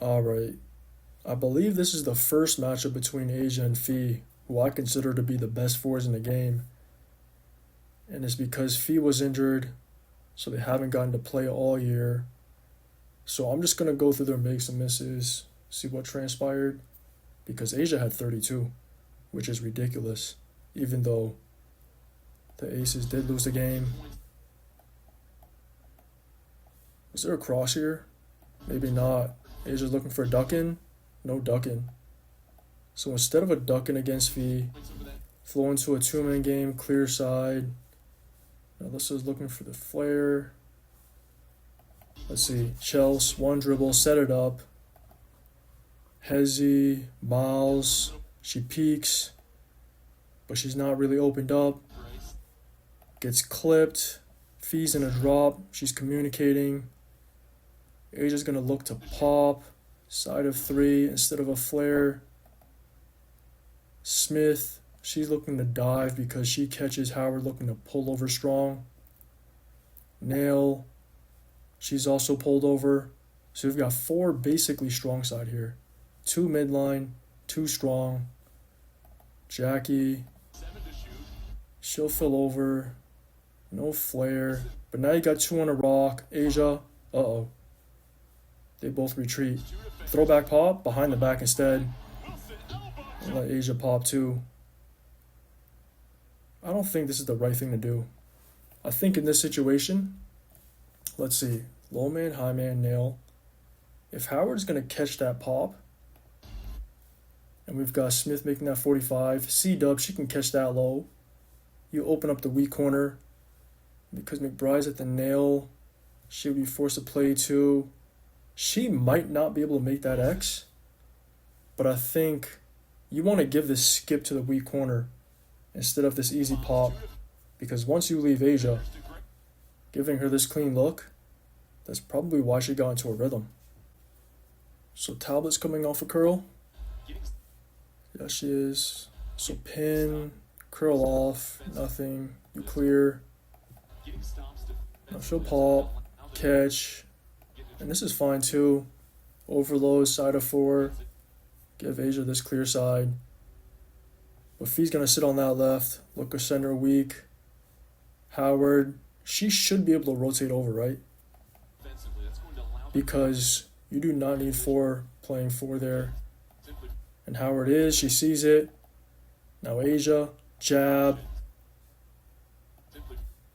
Alright, I believe this is the first matchup between Asia and Fee, who I consider to be the best fours in the game. And it's because Fee was injured, so they haven't gotten to play all year. So I'm just going to go through their makes and misses, see what transpired, because Asia had 32, which is ridiculous, even though the Aces did lose the game. Was there a cross here? Maybe not. Asia's looking for a duck-in. No duck-in. So instead of a duck-in against Fee, flow into a two-man game, clear side. Now this is looking for the flare. Let's see. Chelsea, one dribble, set it up. Hezi, Miles, she peeks, but she's not really opened up. Gets clipped. Fee's in a drop. She's communicating. Asia's going to look to pop. Side of three instead of a flare. Smith, she's looking to dive because she catches Howard looking to pull over strong. Nail, she's also pulled over. So we've got four basically strong side here. Two midline, two strong. Jackie, she'll fill over. No flare. But now you got two on a rock. Asia, uh-oh. They both retreat. Throwback pop, behind the back instead. And let Asia pop too. I don't think this is the right thing to do. I think in this situation, let's see. Low man, high man, nail. If Howard's going to catch that pop, and we've got Smith making that 45, C-dub, she can catch that low. You open up the weak corner. Because McBride's at the nail, she would be forced to play too. She might not be able to make that X, but I think you want to give this skip to the weak corner instead of this easy pop, because once you leave Asia, giving her this clean look, that's probably why she got into a rhythm. So Talbot's coming off a curl. Yeah, she is. So pin, curl off, nothing, you clear. Now she'll pop, catch, and this is fine too. Overload, side of four. Give Asia this clear side. But Fee's going to sit on that left. Look a center weak. Howard, she should be able to rotate over, right? Because you do not need four playing four there. And Howard is, she sees it. Now Asia, jab.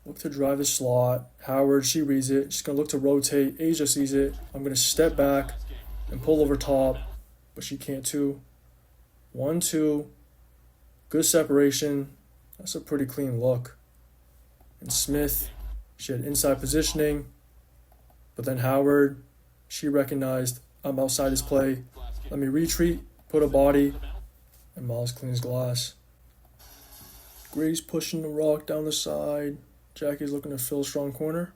Look to drive the slot. Howard, she reads it. She's going to look to rotate. Asia sees it. I'm going to step back and pull over top. But she can't too. 1-2. Good separation. That's a pretty clean look. And Smith, she had inside positioning. But then Howard, she recognized, I'm outside his play. Let me retreat, put a body. And Miles cleans glass. Grace pushing the rock down the side. Jackie's looking to fill strong corner.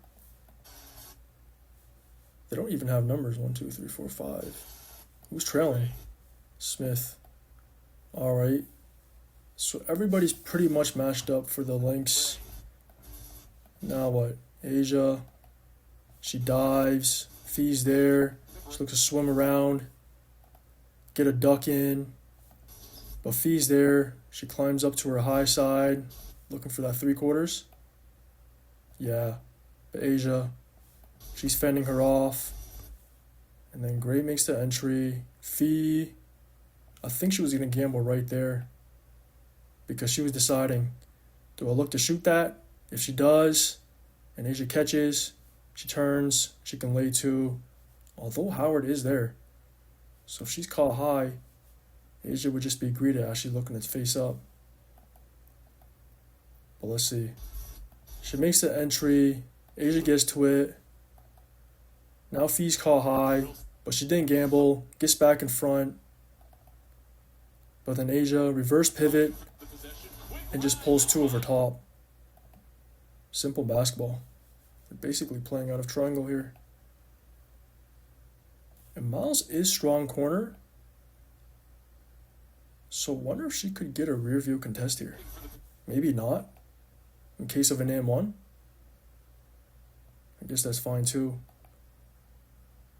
They don't even have numbers. 1, 2, 3, 4, 5. Who's trailing? Smith. All right. So everybody's pretty much matched up for the Lynx. Now what? Asia. She dives. Fee's there. She looks to swim around. Get a duck in. But Fee's there. She climbs up to her high side. Looking for that 3/4. Yeah, but Asia, she's fending her off. And then Gray makes the entry. Fee, I think she was going to gamble right there because she was deciding, do I look to shoot that? If she does, and Asia catches, she turns, she can lay two, although Howard is there. So if she's caught high, Asia would just be greeted as she's looking to face up. But let's see. She makes the entry. Asia gets to it. Now Fee's caught high, but she didn't gamble. Gets back in front. But then Asia reverse pivot and just pulls two over top. Simple basketball. They're basically playing out of triangle here. And Miles is strong corner. So wonder if she could get a rear view contest here. Maybe not. In case of an M1. I guess that's fine too.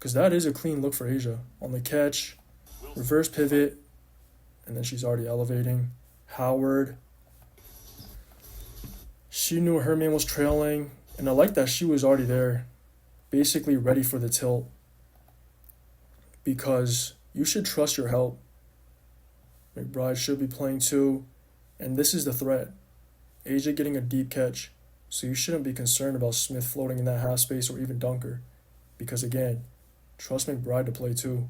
Because that is a clean look for Asia. On the catch, reverse pivot, and then she's already elevating. Howard. She knew her man was trailing, and I like that she was already there, basically ready for the tilt. Because you should trust your help. McBride should be playing too, and this is the threat. Asia getting a deep catch, so you shouldn't be concerned about Smith floating in that half space or even dunker. Because again, trust McBride to play too.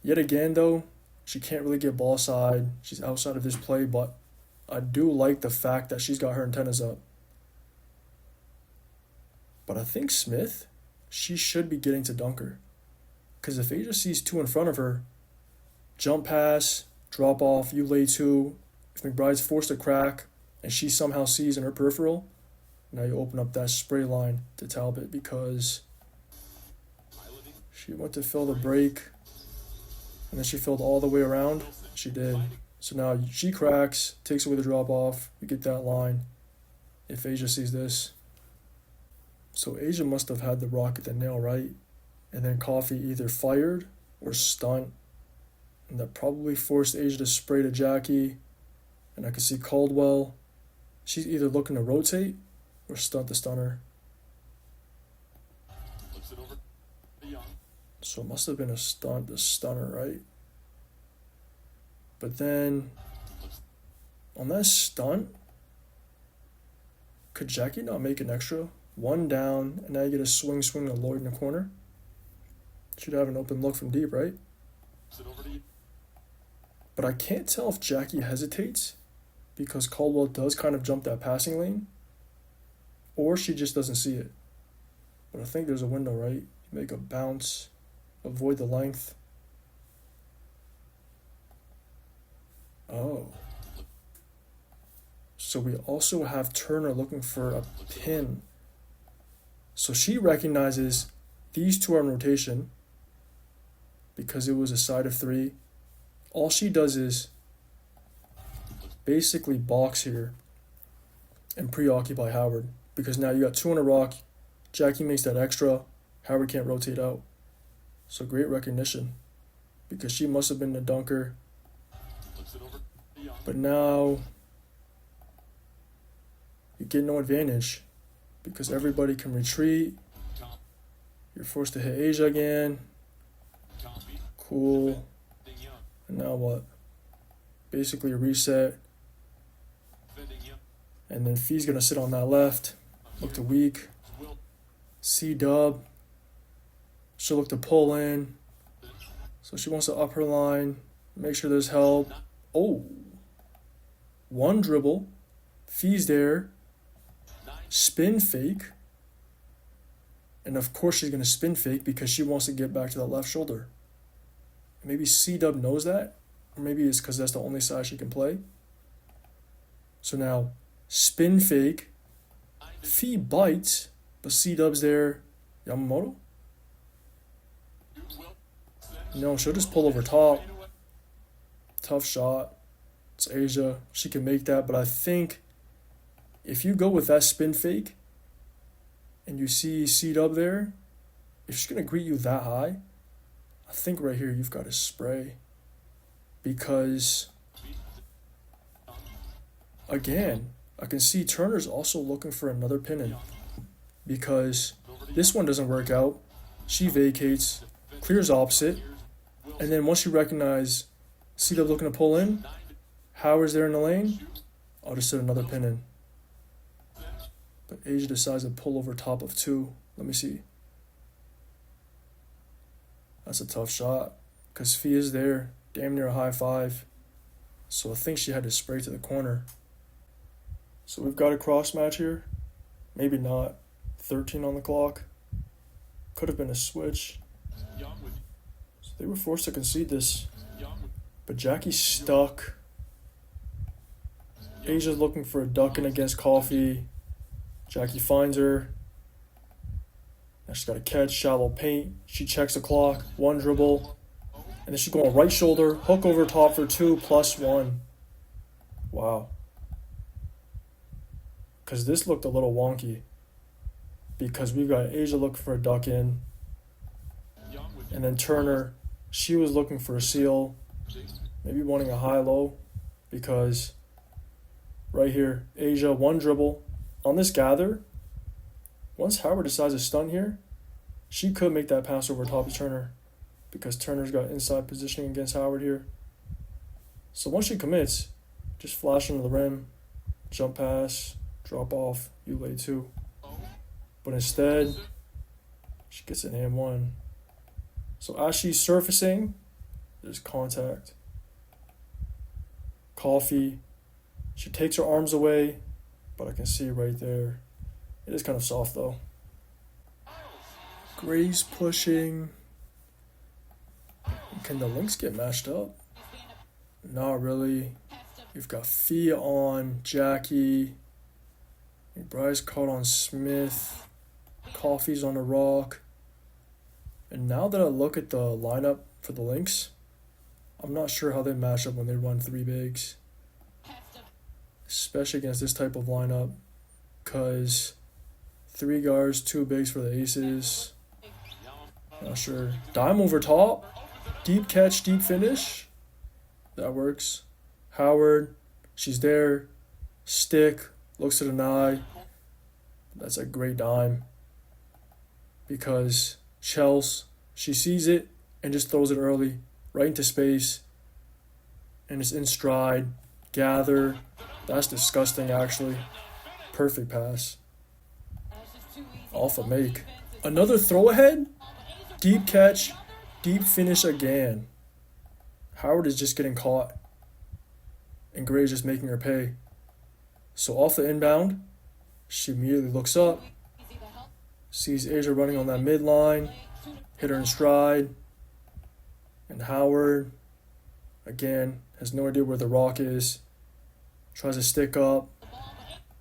Yet again though, she can't really get ball side. She's outside of this play, but I do like the fact that she's got her antennas up. But I think Smith, she should be getting to dunker. Because if Asia sees two in front of her, jump pass, drop off, you lay two. If McBride's forced to crack and she somehow sees in her peripheral, now you open up that spray line to Talbot because she went to fill the break and then she filled all the way around. She did. So now she cracks, takes away the drop off, you get that line if Asia sees this. So Asia must have had the rock at the nail right, and then Coffee either fired or stunt, and that probably forced Asia to spray to Jackie. And I can see Caldwell, she's either looking to rotate or stunt the stunner. So it must have been a stunt, the stunner, right? But then, on that stunt, could Jackie not make an extra? One down, and now you get a swing to Lloyd in the corner. Should have an open look from deep, right? But I can't tell if Jackie hesitates because Caldwell does kind of jump that passing lane, or she just doesn't see it. But I think there's a window, right? Make a bounce, avoid the length. Oh. So we also have Turner looking for a pin. So she recognizes these two are in rotation because it was a side of three. All she does is basically box here and preoccupy Howard because now you got two on a rock. Jackie makes that extra. Howard can't rotate out. So great recognition because she must have been the dunker. But now you get no advantage because everybody can retreat. You're forced to hit Asia again. Cool. And now what? Basically a reset. And then Fee's going to sit on that left. Look to weak. C-dub. She'll look to pull in. So she wants to up her line. Make sure there's help. Oh. One dribble. Fee's there. Spin fake. And of course she's going to spin fake because she wants to get back to that left shoulder. Maybe C-dub knows that. Or maybe it's because that's the only side she can play. So now, spin fake. Fee bites. But C-dub's there. Yamamoto? No, she'll just pull over top. Tough shot. It's Asia. She can make that. But I think if you go with that spin fake and you see C-dub there, if she's going to greet you that high, I think right here you've got to spray. Because, again, I can see Turner's also looking for another pin in. Because this one doesn't work out. She vacates, clears opposite, and then once you recognize C-dub looking to pull in, Howard's there in the lane, I'll just set another pin in. But Asia decides to pull over top of two. Let me see. That's a tough shot because Fee is there, damn near a high five. So I think she had to spray to the corner. So we've got a cross match here. Maybe not. 13 on the clock. Could have been a switch. So they were forced to concede this. But Jackie's stuck. Asia's looking for a duck in against Coffee. Jackie finds her. Now she's got a catch, shallow paint. She checks the clock, one dribble. And then she's going right shoulder, hook over top for 2+1. Wow. Because this looked a little wonky. Because we've got Asia looking for a duck in. And then Turner, she was looking for a seal, maybe wanting a high-low, because right here, Asia, one dribble. On this gather, once Howard decides to stun here, she could make that pass over top of Turner, because Turner's got inside positioning against Howard here. So once she commits, just flash into the rim, jump pass, drop off, you lay two. But instead, she gets an and one. So as she's surfacing, there's contact. Coffee, she takes her arms away, but I can see right there. It is kind of soft though. Gray's pushing. Can the links get matched up? Not really. We've got Fia on Jackie. McBride's caught on Smith. Coffee's on the rock. And now that I look at the lineup for the links, I'm not sure how they match up when they run three bigs. Especially against this type of lineup. Because three guards, two bigs for the aces. Not sure. Dime over top. Deep catch, deep finish. That works. Howard, she's there. Stick, looks at an eye. That's a great dime. Because Chelsea, she sees it and just throws it early, right into space. And it's in stride. Gather. That's disgusting, actually. Perfect pass. Alpha make. Another throw ahead. Deep catch. Deep finish again. Howard is just getting caught. And Gray's just making her pay. So off the inbound, she immediately looks up. Sees Asia running on that midline. Hit her in stride. And Howard, again, has no idea where the rock is. Tries to stick up.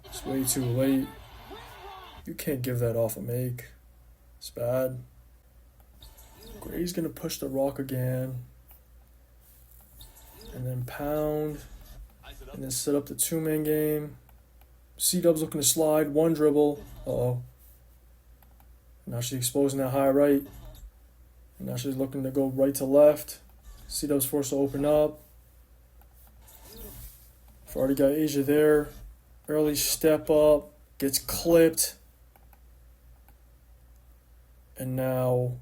It's way too late. You can't give that off a make. It's bad. Gray's going to push the rock again. And then pound. And then set up the two-man game. C-Dub's looking to slide. One dribble. Uh-oh. Now she's exposing that high right. And now she's looking to go right to left. C-Dub's forced to open up. I've already got Asia there. Early step up. Gets clipped. And now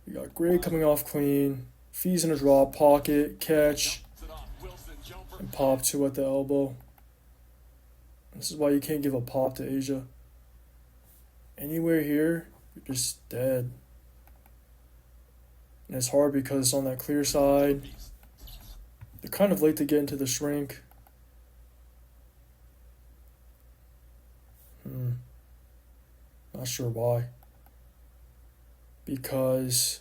we got Gray coming off clean. Fees in a drop, pocket, catch. And pop two at the elbow. This is why you can't give a pop to Asia. Anywhere here, you're just dead. And it's hard because it's on that clear side. They're kind of late to get into the shrink. Not sure why. Because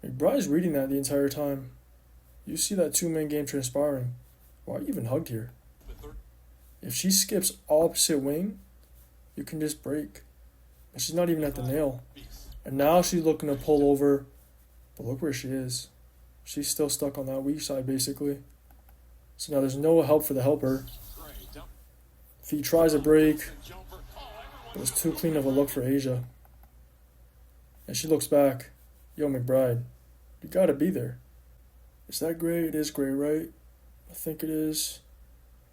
McBride's reading that the entire time. You see that two-man game transpiring. Why even hugged here? If she skips opposite wing, you can just break. And she's not even at the nail. And now she's looking to pull over. But look where she is. She's still stuck on that weak side, basically. So now there's no help for the helper. If he tries a break, but it's too clean of a look for Asia. And she looks back. Yo, McBride, you gotta be there. Is that Gray? It is Gray, right? I think it is.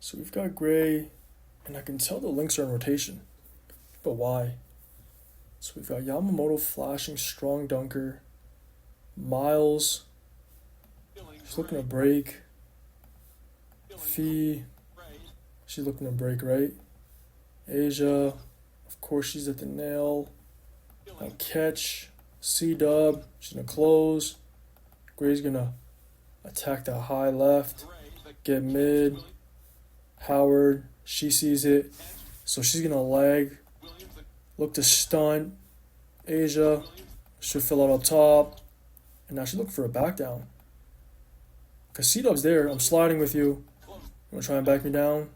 So we've got Gray, and I can tell the links are in rotation. But why? So we've got Yamamoto flashing strong dunker. Miles, she's looking to break. Fee, she's looking to break, right? Asia, of course she's at the nail. Now catch. C-Dub, she's going to close. Gray's going to attack that high left. Get mid. Howard, she sees it. So she's going to leg. Look to stunt. Asia should fill out up top. And now she's looking for a back down. Because C-Dub's there. I'm sliding with you. You want to try and back me down?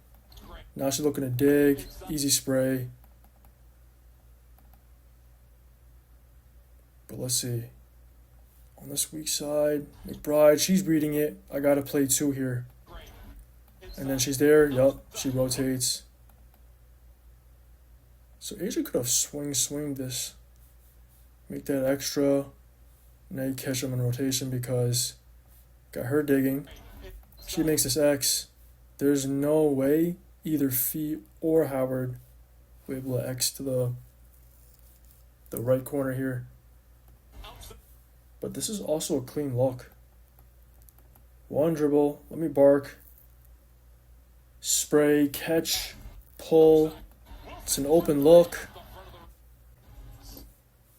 Now she's looking to dig. Easy spray. But let's see. On this weak side, McBride, she's reading it. I got to play two here. And then she's there. Yup, she rotates. So Asia could have swinged this. Make that extra. Now you catch them in rotation because got her digging. She makes this X. There's no way either Fee or Howard will be able to X to the right corner here. But this is also a clean look. One dribble, let me bark. Spray, catch, pull. It's an open look.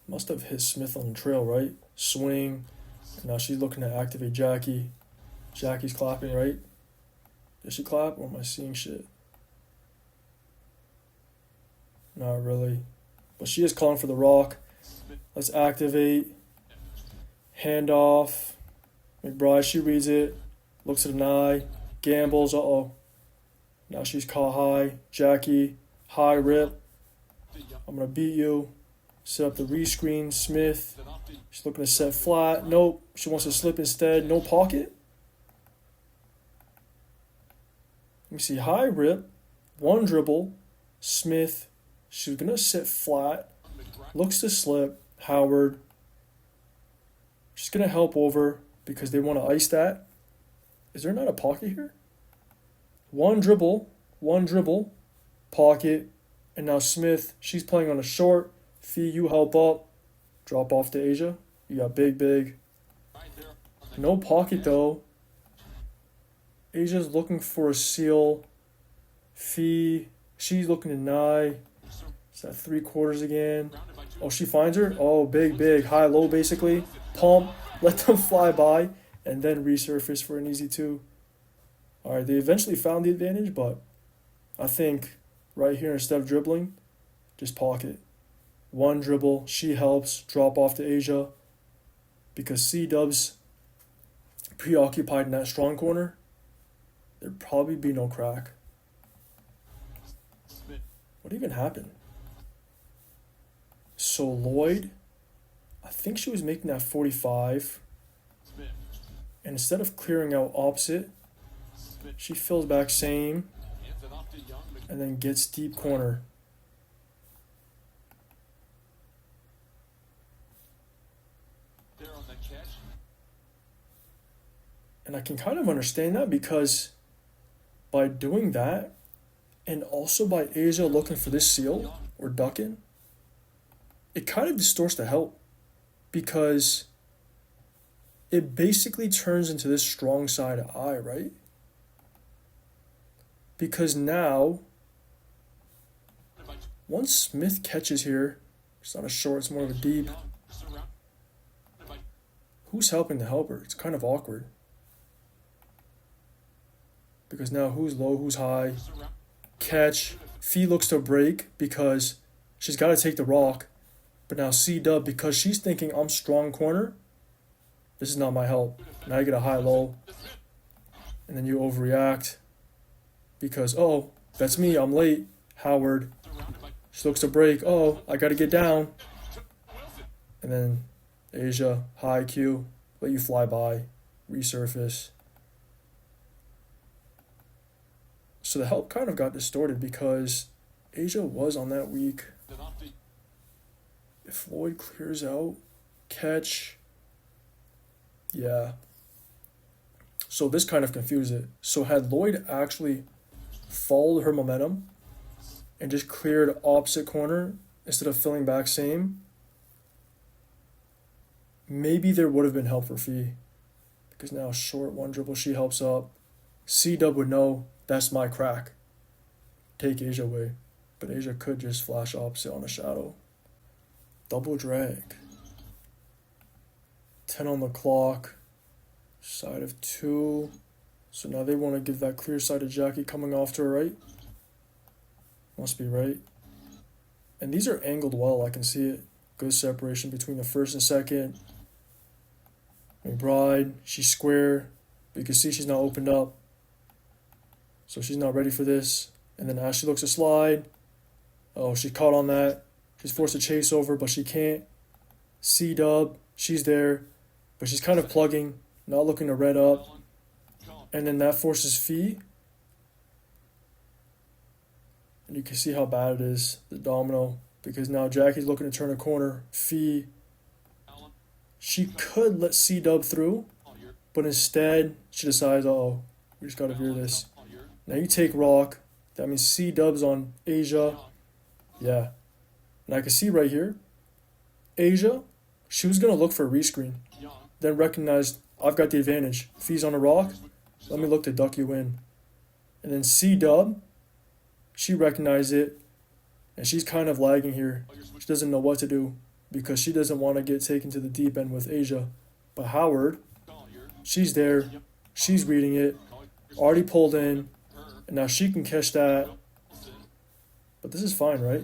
Must have hit Smith on the trail, right? Swing. And now she's looking to activate Jackie. Jackie's clapping, right? Did she clap or am I seeing shit? Not really. But she is calling for the rock. Let's activate. Handoff. McBride, she reads it. Looks at an eye. Gambles. Uh-oh. Now she's caught high. Jackie. High rip. I'm going to beat you. Set up the rescreen. Smith. She's looking to set flat. Nope. She wants to slip instead. No pocket. Let me see. High rip. One dribble. Smith. She's going to set flat. Looks to slip. Howard. She's going to help over because they want to ice that. Is there not a pocket here? One dribble. Pocket. And now Smith. She's playing on a short. Fee, you help up. Drop off to Asia. You got big. No pocket though. Asia's looking for a seal. Fee, she's looking to deny. It's at 3/4 again. Oh, she finds her. Oh, big. High-low basically. Pump. Let them fly by. And then resurface for an easy 2. Alright, they eventually found the advantage, but I think right here instead of dribbling, just pocket. One dribble. She helps. Drop off to Asia. Because C-Dub's preoccupied in that strong corner, there'd probably be no crack. What even happened? So Lloyd, I think she was making that 45. And instead of clearing out opposite, she fills back same. And then gets deep corner. And I can kind of understand that because by doing that, and also by Asia looking for this seal or ducking, it kind of distorts the help because it basically turns into this strong side eye, right? Because now, once Smith catches here, it's not a short, it's more of a deep. Who's helping the helper? It's kind of awkward. Because now who's low, who's high? Catch. Fee looks to break because she's got to take the rock. But now C-Dub, because she's thinking I'm strong corner, this is not my help. Now you get a high-low. And then you overreact. Because, oh, that's me, I'm late. Howard. She looks to break. Oh, I got to get down. And then Asia, high Q, let you fly by, resurface. So the help kind of got distorted because Asia was on that week. If Lloyd clears out, catch, yeah. So this kind of confused it. So had Lloyd actually followed her momentum and just cleared opposite corner instead of filling back same, maybe there would have been help for Fee. Because now short, one dribble, she helps up. C-Dub would know that's my crack. Take Asia away. But Asia could just flash opposite on a shadow. Double drag. 10 on the clock. Side of 2. So now they want to give that clear side to Jackie coming off to her right. Must be right. And these are angled well, I can see it. Good separation between the first and second. McBride, she's square. But you can see she's not opened up. So she's not ready for this. And then as she looks to slide. Oh, she caught on that. She's forced to chase over, but she can't. C-Dub, she's there. But she's kind of plugging. Not looking to red up. And then that forces Fee. And you can see how bad it is, the domino. Because now Jackie's looking to turn a corner. Fee. She could let C-Dub through, but instead she decides, uh-oh, we just gotta veer this. Now you take rock. That means C-Dub's on Asia. Yeah. And I can see right here, Asia, she was gonna look for a rescreen. Then recognized, I've got the advantage. If he's on a rock, let me look to duck you in. And then C-Dub, she recognized it, and she's kind of lagging here. She doesn't know what to do because she doesn't want to get taken to the deep end with Asia. But Howard, she's there, she's reading it, already pulled in, and now she can catch that. But this is fine, right?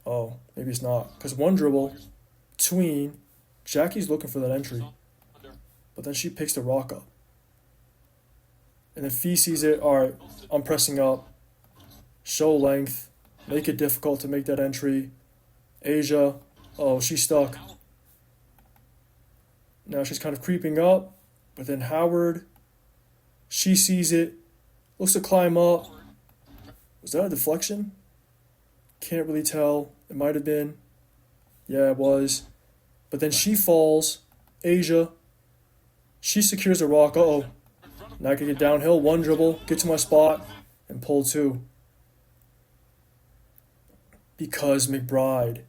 Oh, maybe it's not. Because one dribble, tween, Jackie's looking for that entry. But then she picks the rock up. And then Fee sees it, alright, I'm pressing up. Show length, make it difficult to make that entry. Asia, oh, she's stuck. Now she's kind of creeping up, but then Howard, she sees it, looks to climb up. Was that a deflection? Can't really tell. It might have been. Yeah, it was. But then she falls. Asia, she secures a rock. Uh-oh. Now I can get downhill, one dribble, get to my spot, and pull two. Because McBride.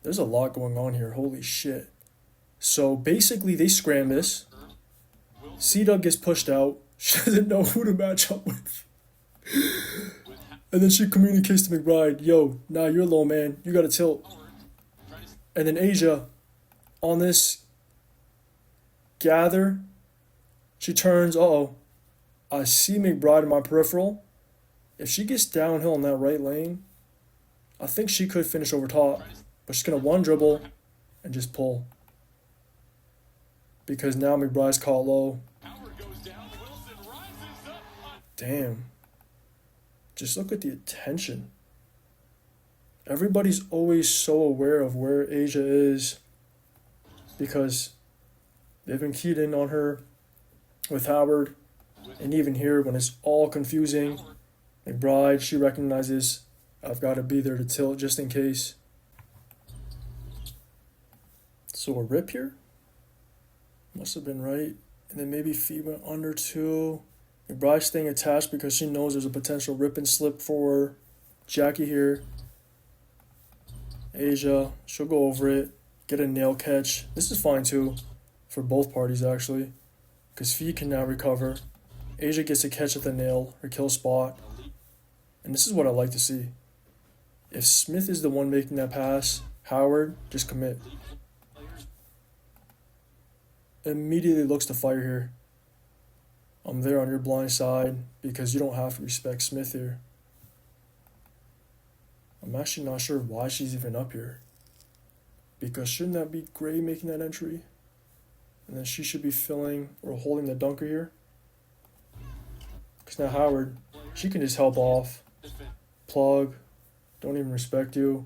There's a lot going on here. Holy shit. So basically they scram this. C-Dub gets pushed out. She doesn't know who to match up with. And then she communicates to McBride, yo, nah, you're low, man. You gotta tilt. And then Asia, on this gather, she turns, uh-oh. I see McBride in my peripheral. If she gets downhill in that right lane, I think she could finish over top. But she's going to one dribble and just pull. Because now McBride's caught low. Damn. Just look at the attention. Everybody's always so aware of where Asia is. Because they've been keyed in on her with Howard. And even here, when it's all confusing, McBride, she recognizes, I've got to be there to tilt just in case. So a rip here? Must have been right. And then maybe Fee went under too. McBride staying attached because she knows there's a potential rip and slip for Jackie here. Asia, she'll go over it. Get a nail catch. This is fine too. For both parties actually. Because Fee can now recover. Asia gets a catch at the nail, her kill spot. And this is what I like to see. If Smith is the one making that pass, Howard, just commit. Immediately looks to fire here. I'm there on your blind side because you don't have to respect Smith here. I'm actually not sure why she's even up here. Because shouldn't that be Gray making that entry? And then she should be filling or holding the dunker here. Because now Howard, she can just help off. Plug. Don't even respect you.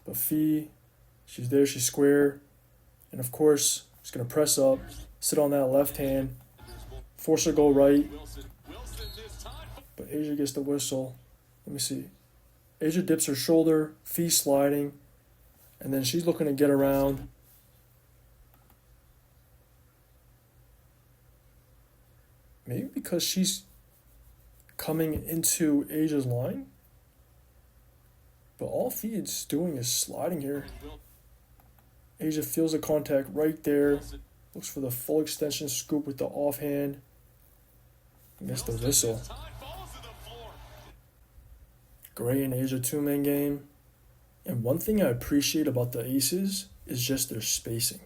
But Fee, she's there, she's square. And of course, she's going to press up, sit on that left hand, force her go right. But Asia gets the whistle. Let me see. Asia dips her shoulder, Fee sliding, and then she's looking to get around. Maybe because she's coming into Asia's line? But all Fee's doing is sliding here. Asia feels the contact right there. Looks for the full extension scoop with the offhand. Missed the whistle. Gray and Asia two-man game. And one thing I appreciate about the Aces is just their spacing.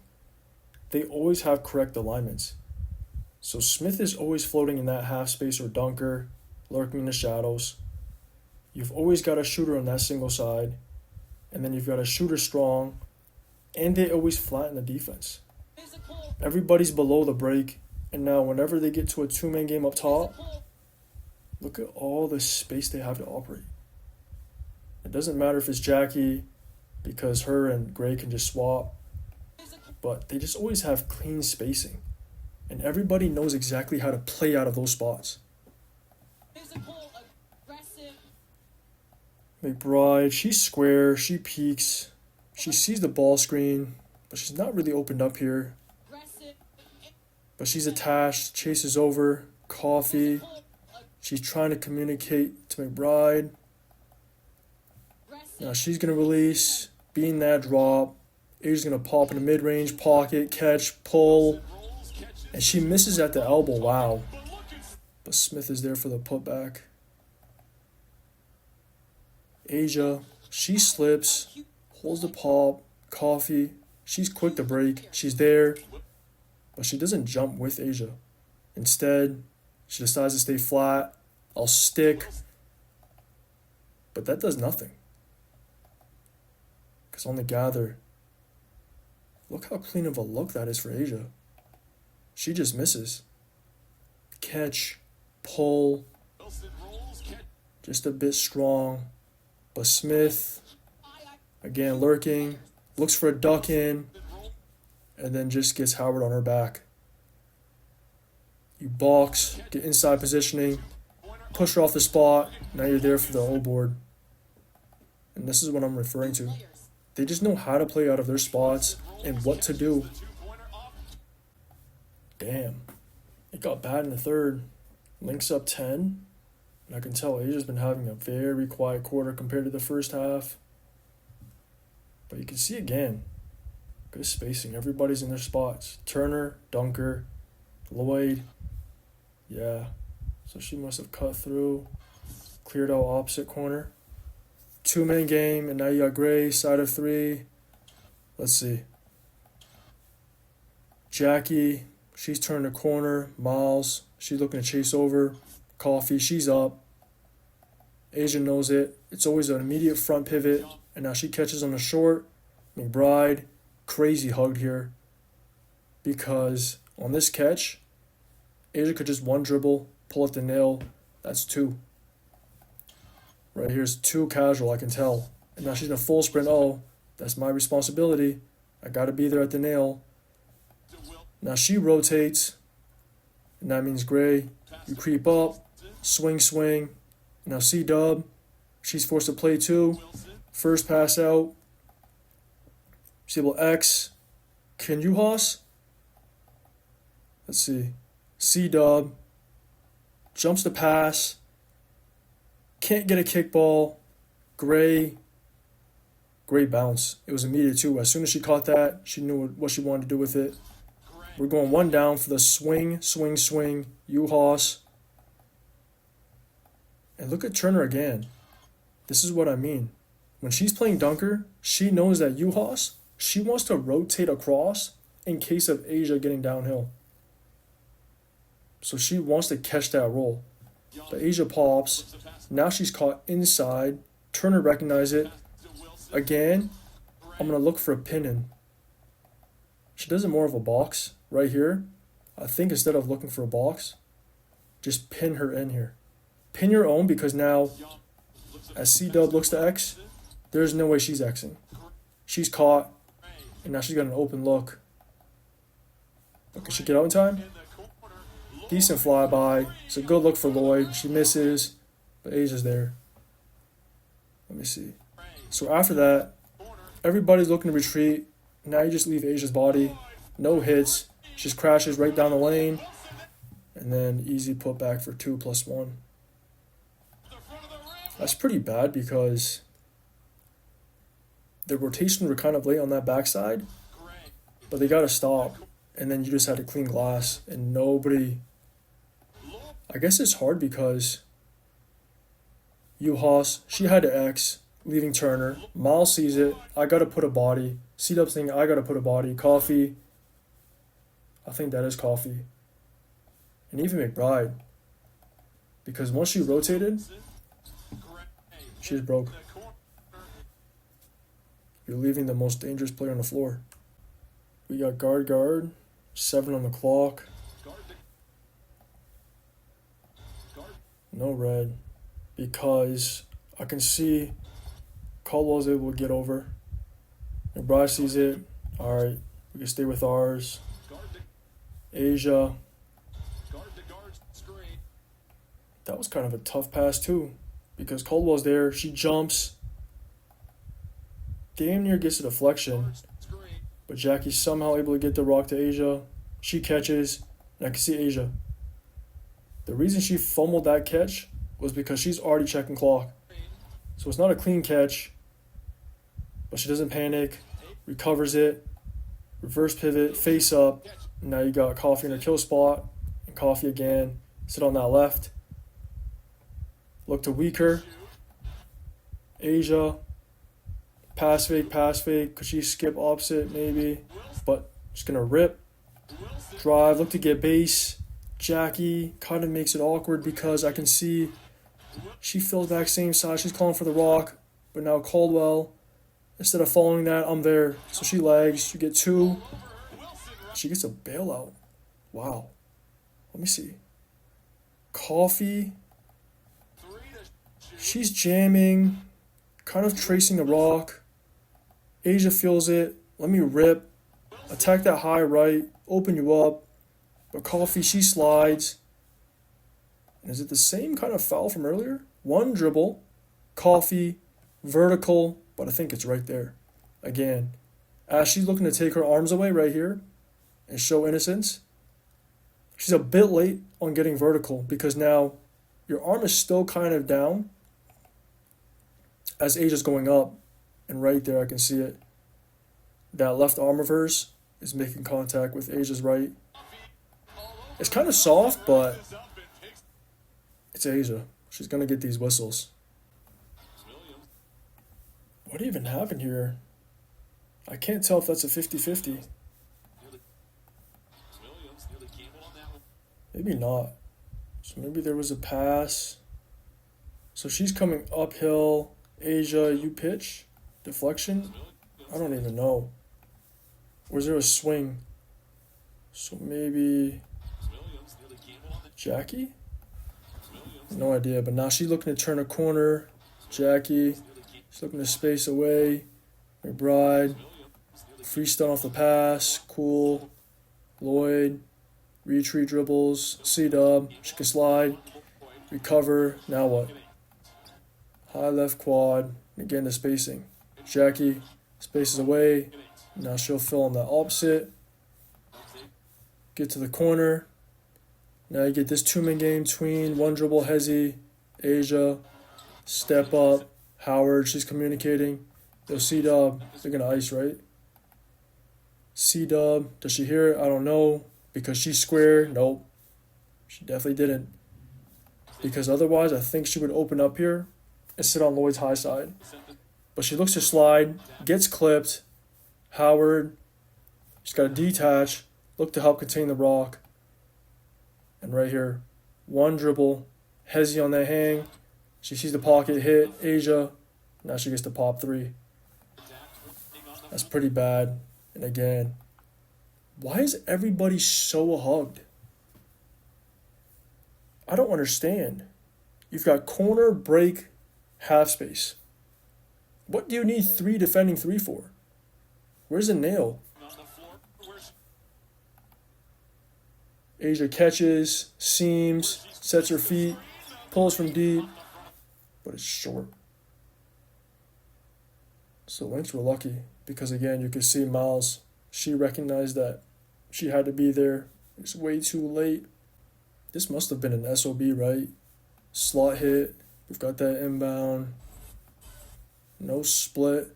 They always have correct alignments. So Smith is always floating in that half space or dunker, lurking in the shadows. You've always got a shooter on that single side. And then you've got a shooter strong. And they always flatten the defense. Everybody's below the break. And now whenever they get to a two-man game up top, look at all the space they have to operate. It doesn't matter if it's Jackie, because her and Gray can just swap. But they just always have clean spacing. And everybody knows exactly how to play out of those spots. McBride, she's square, she peeks. She sees the ball screen, but she's not really opened up here. But she's attached, chases over, coffee. She's trying to communicate to McBride. Now she's going to release, being that drop. Asia's going to pop in the mid-range, pocket, catch, pull. And she misses at the elbow, wow. But Smith is there for the putback. Asia, she slips, holds the pop, coffee. She's quick to break, she's there. But she doesn't jump with Asia. Instead, she decides to stay flat. I'll stick. But that does nothing. Because on the gather, look how clean of a look that is for Asia. She just misses. Catch, pull, just a bit strong. But Smith, again lurking, looks for a duck in, and then just gets Howard on her back. You box, get inside positioning, push her off the spot, now you're there for the O board. And this is what I'm referring to. They just know how to play out of their spots and what to do. Damn. It got bad in the third. Link's up 10. And I can tell Asia's been having a very quiet quarter compared to the first half. But you can see again, good spacing. Everybody's in their spots. Turner, Dunker, Lloyd. Yeah. So she must have cut through, cleared out opposite corner. 2-man game, and now you got Gray, side of 3. Let's see. Jackie, she's turned a corner. Miles, she's looking to chase over. Coffee, she's up. Asia knows it. It's always an immediate front pivot, and now she catches on the short. McBride, crazy hugged here. Because on this catch, Asia could just one dribble, pull up the nail. That's 2. Right here's 2 casual, I can tell. And now she's in a full sprint. Oh, that's my responsibility. I got to be there at the nail. Now she rotates. And that means Gray, you creep up, swing, swing. Now C-Dub, she's forced to play 2. First pass out. She's able X. Can you Haas? Let's see. C-Dub jumps the pass. Can't get a kickball. Gray bounce. It was immediate too. As soon as she caught that, she knew what she wanted to do with it. We're going 1 down for the swing, swing, swing. U-Haas. And look at Turner again. This is what I mean. When she's playing Dunker, she knows that U-Haas, she wants to rotate across in case of Asia getting downhill. So she wants to catch that roll. But Asia pops. Now she's caught inside. Turner recognizes it. Again, I'm going to look for a pin in. She does it more of a box right here. I think instead of looking for a box, just pin her in here. Pin your own, because now, as C-Dub looks to X, there's no way she's Xing. She's caught, and now she's got an open look. But can she get out in time? Decent flyby. It's a good look for Lloyd. She misses, but Asia's there. Let me see. So after that, everybody's looking to retreat. Now you just leave Asia's body. No hits. She just crashes right down the lane. And then easy putback for 2+1. That's pretty bad because the rotation were kind of late on that backside. But they got to stop. And then you just had to clean glass. And nobody... I guess it's hard because U-Haas, she had to X, leaving Turner. Miles sees it. I got to put a body. C-Dub's thinking, I got to put a body. Coffee. I think that is Coffee. And even McBride. Because once she rotated, she's broke. You're leaving the most dangerous player on the floor. We got guard. 7 on the clock. No red. Because I can see Caldwell's able to get over. McBride sees it. Alright, we can stay with ours. Asia. That was kind of a tough pass too. Because Caldwell's there. She jumps. damn near gets a deflection, but Jackie's somehow able to get the rock to Asia. She catches, and I can see Asia. The reason she fumbled that catch was because she's already checking clock. So it's not a clean catch, but she doesn't panic, recovers it, reverse pivot, face up. And now you got Coffee in her kill spot, and Coffee again, sit on that left. Look to weaker. Asia, pass fake, could she skip opposite maybe, but just gonna rip, drive, look to get base. Jackie kind of makes it awkward because I can see she fills back same side, she's calling for the rock, but now Caldwell, instead of following that, I'm there, so she lags, you get 2, she gets a bailout, wow, let me see, Coffee, she's jamming, kind of tracing the rock. Asia feels it. Let me rip. Attack that high right. Open you up. But Coffee, she slides. And is it the same kind of foul from earlier? One dribble. Coffee. Vertical. But I think it's right there. Again. As she's looking to take her arms away right here and show innocence. She's a bit late on getting vertical because now your arm is still kind of down as Asia's going up, and right there I can see it. That left arm of hers is making contact with Asia's right. It's kind of soft, but it's Asia. She's going to get these whistles. What even happened here? I can't tell if that's a 50-50. Maybe not. So maybe there was a pass. So she's coming uphill. Asia, you pitch? Deflection? I don't even know. Or is there a swing? So maybe Jackie? No idea, but now she's looking to turn a corner. Jackie, she's looking to space away. McBride, free stun off the pass, cool. Lloyd, retreat dribbles, C-dub, she can slide, recover, now what? High left quad, again the spacing. Jackie spaces away, now she'll fill on the opposite. Get to the corner. Now you get this two-man game between one dribble, Hezi, Asia, step up, Howard, she's communicating. Yo, C-dub, they're going to ice, right? C-dub, does she hear it? I don't know. Because she's square? Nope. She definitely didn't. Because otherwise, I think she would open up here and sit on Lloyd's high side. But she looks to slide, gets clipped. Howard, she's got to detach, look to help contain the rock. And right here, one dribble, Hezi on that hang. She sees the pocket hit, Asia. Now she gets to pop 3. That's pretty bad. And again, why is everybody so hugged? I don't understand. You've got corner, break, half space. What do you need 3 defending 3 for? Where's the nail? Asia catches, seams, sets her feet, pulls from deep, but it's short. So Lynx were lucky because, again, you could see Miles. She recognized that she had to be there. It's way too late. This must have been an SOB, right? Slot hit. We've got that inbound. No split.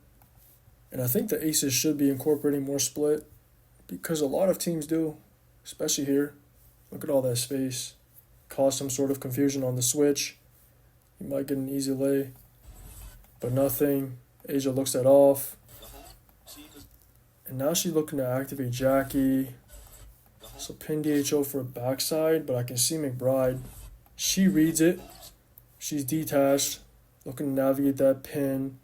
And I think the Aces should be incorporating more split because a lot of teams do, especially here. Look at all that space. Cause some sort of confusion on the switch. You might get an easy lay, but nothing. Asia looks that off. And now she's looking to activate Jackie. So pin DHO for a backside, but I can see McBride. She reads it. She's detached, looking to navigate that pin.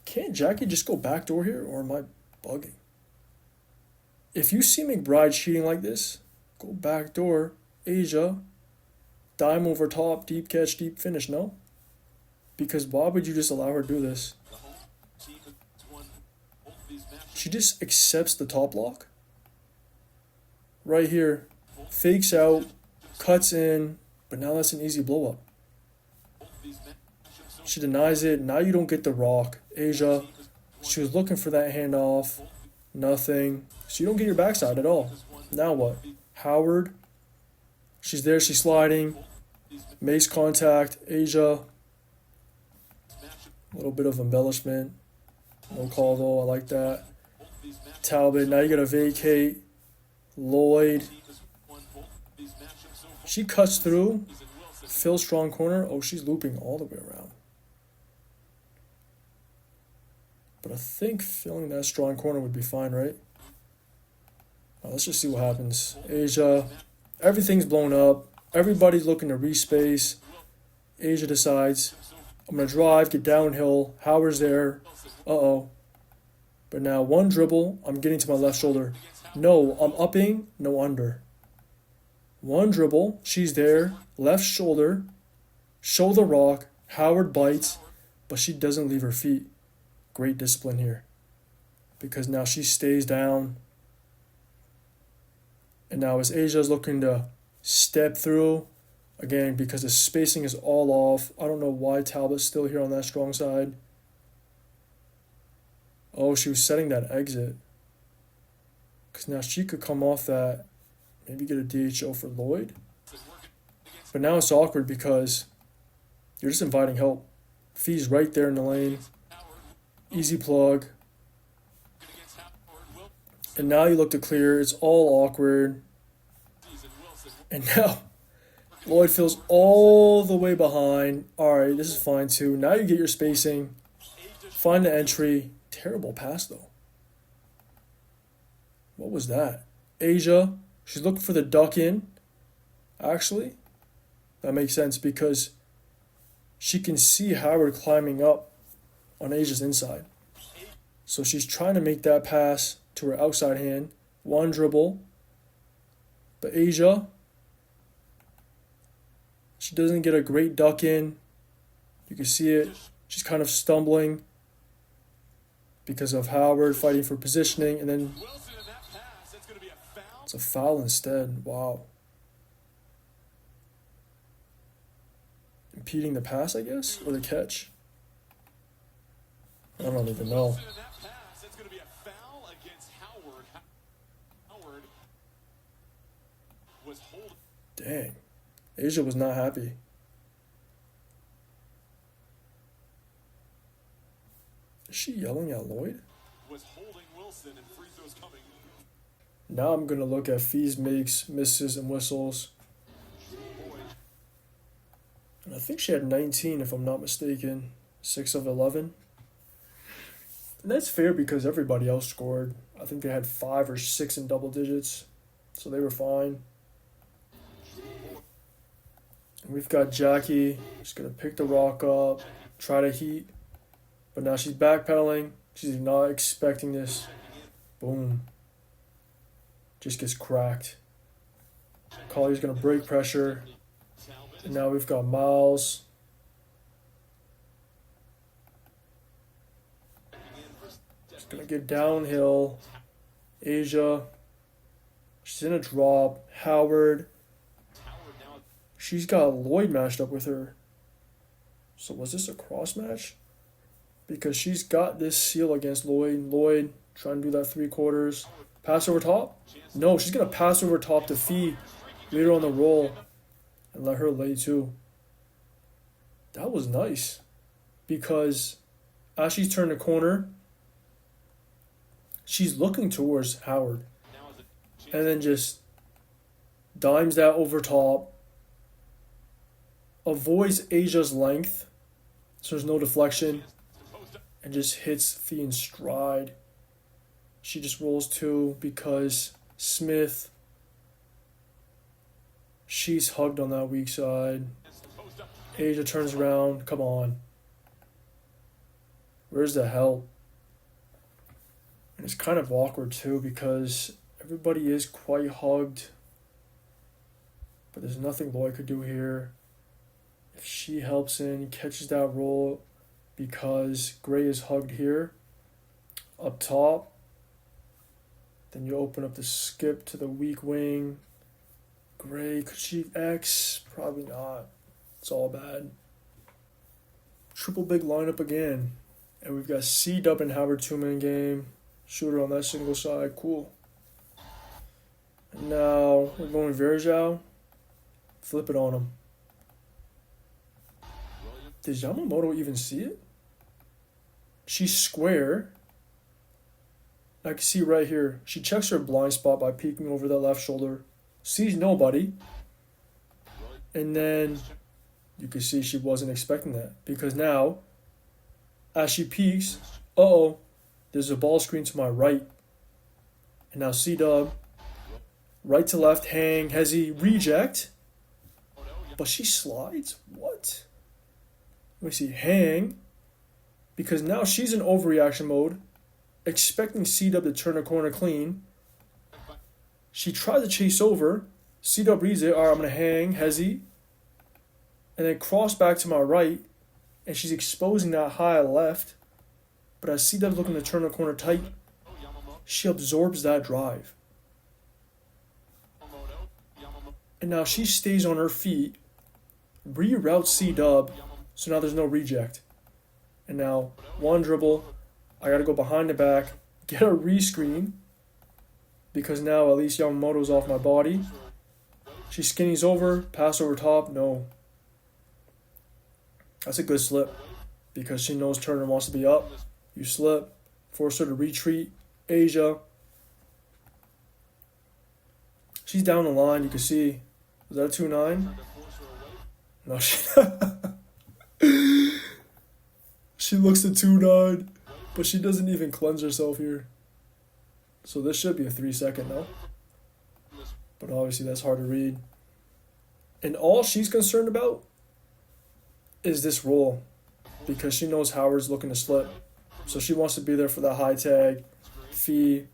Can't Jackie just go backdoor here, or am I bugging? If you see McBride cheating like this, go backdoor, Asia, dime over top, deep catch, deep finish, no? Because why would you just allow her to do this? She just accepts the top lock. Right here, fakes out, cuts in, but now that's an easy blow up. She denies it. Now you don't get the rock. Asia, she was looking for that handoff. Nothing. So you don't get your backside at all. Now what? Howard. She's there. She's sliding. Makes contact. Asia. A little bit of embellishment. No call though. I like that. Talbot. Now you got to vacate. Lloyd. She cuts through. Phil strong corner. Oh, she's looping all the way around. But I think filling that strong corner would be fine, right? Let's just see what happens. Asia. Everything's blown up. Everybody's looking to respace. Asia decides, I'm going to drive, get downhill. Howard's there. Uh-oh. But now one dribble, I'm getting to my left shoulder. No, I'm upping, no under. One dribble, she's there. Left shoulder. Show the rock. Howard bites, but she doesn't leave her feet. Great discipline here. Because now she stays down. And now as Asia's looking to step through, again, because the spacing is all off. I don't know why Talbot's still here on that strong side. Oh, she was setting that exit. Because now she could come off that, maybe get a DHO for Lloyd. But now it's awkward because you're just inviting help. Fee's right there in the lane. Easy plug. And now you look to clear. It's all awkward. And now Lloyd feels all the way behind. All right, this is fine too. Now you get your spacing. Find the entry. Terrible pass though. What was that? Asia. She's looking for the duck in. Actually, that makes sense because she can see Howard climbing up on Asia's inside. So she's trying to make that pass to her outside hand. One dribble. But Asia, she doesn't get a great duck in. You can see it. She's kind of stumbling because of Howard fighting for positioning. And then it's a foul instead. Wow. Impeding the pass, I guess? Or the catch? I don't even know. Dang. Asia was not happy. Is she yelling at Lloyd? Now I'm going to look at Fee's makes, misses, and whistles. And I think she had 19 if I'm not mistaken. 6 of 11. And that's fair because everybody else scored. I think they had 5 or 6 in double digits. So they were fine. And we've got Jackie. She's going to pick the rock up. Try to heat. But now she's backpedaling. She's not expecting this. Boom. Just gets cracked. Collier's going to break pressure. And now we've got Miles. Just going to get downhill. Asia. She's in a drop. Howard. She's got Lloyd matched up with her. So was this a cross match? Because she's got this seal against Lloyd. Lloyd trying to do that 3/4. Pass over top? No, she's going to pass over top to Fee later on the roll and let her lay too. That was nice because as she's turned the corner, she's looking towards Howard and then just dimes that over top, avoids Asia's length so there's no deflection, and just hits Fee in stride. She just rolls two because Smith, she's hugged on that weak side. Asia turns around. Come on. Where's the help? And it's kind of awkward too because everybody is quite hugged. But there's nothing Lloyd could do here. If she helps in, catches that roll because Gray is hugged here. Up top. Then you open up the skip to the weak wing. Gray, could she X? Probably not. It's all bad. Triple big lineup again. And we've got C-Dub and Howard two-man game. Shooter on that single side. Cool. And now we're going Verjao. Flip it on him. Does Yamamoto even see it? She's square. I can see right here. She checks her blind spot by peeking over that left shoulder. Sees nobody. And then you can see she wasn't expecting that. Because now, as she peeks, uh-oh, there's a ball screen to my right. And now C-Dub, right to left, hang, hezzy, reject. But she slides? What? Let me see, hang. Because now she's in overreaction mode, expecting C-Dub to turn a corner clean. She tries to chase over. C-Dub reads it. All right, I'm going to hang, hezzy. And then cross back to my right. And she's exposing that high left. But as C-Dub's looking to turn the corner tight, she absorbs that drive. And now she stays on her feet, reroutes C-Dub, so now there's no reject. And now, one dribble, I got to go behind the back, get a rescreen, because now at least Yamamoto's off my body. She skinnies over, pass over top, no. That's a good slip, because she knows Turner wants to be up. You slip, force her to retreat. Asia. She's down the line, you can see. Is that a 2-9? No, she looks at 2-9, but she doesn't even cleanse herself here. So this should be a 3-second, no? But obviously that's hard to read. And all she's concerned about is this roll, because she knows Howard's looking to slip. So she wants to be there for that high tag, fee.